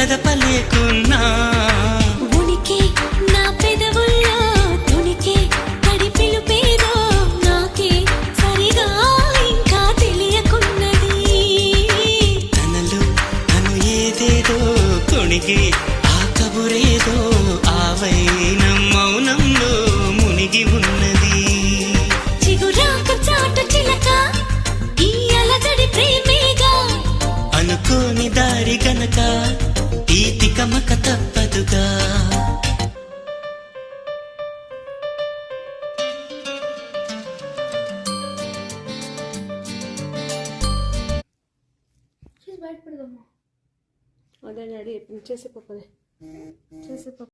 కదపలేకున్నా ఉనికి నా పెదవుల్లో తునికి పడి పిలుపేదో నాకే సరిగా ఇంకా తెలియకున్నది. తనలో తను ఏదేదో కొణిగి ఆ కబురేదో ఆవైనం మౌనంలో మునిగి ఉన్నది. చిగురాకు చాటు చిలక ఈ అలజడి ప్రేమేగా అనుకోని దారి గనక ఈ తికమక తప్పదుగా. బయట పెడదామా అదే డాడీ చేసే పప్పదే చేసే పప్పు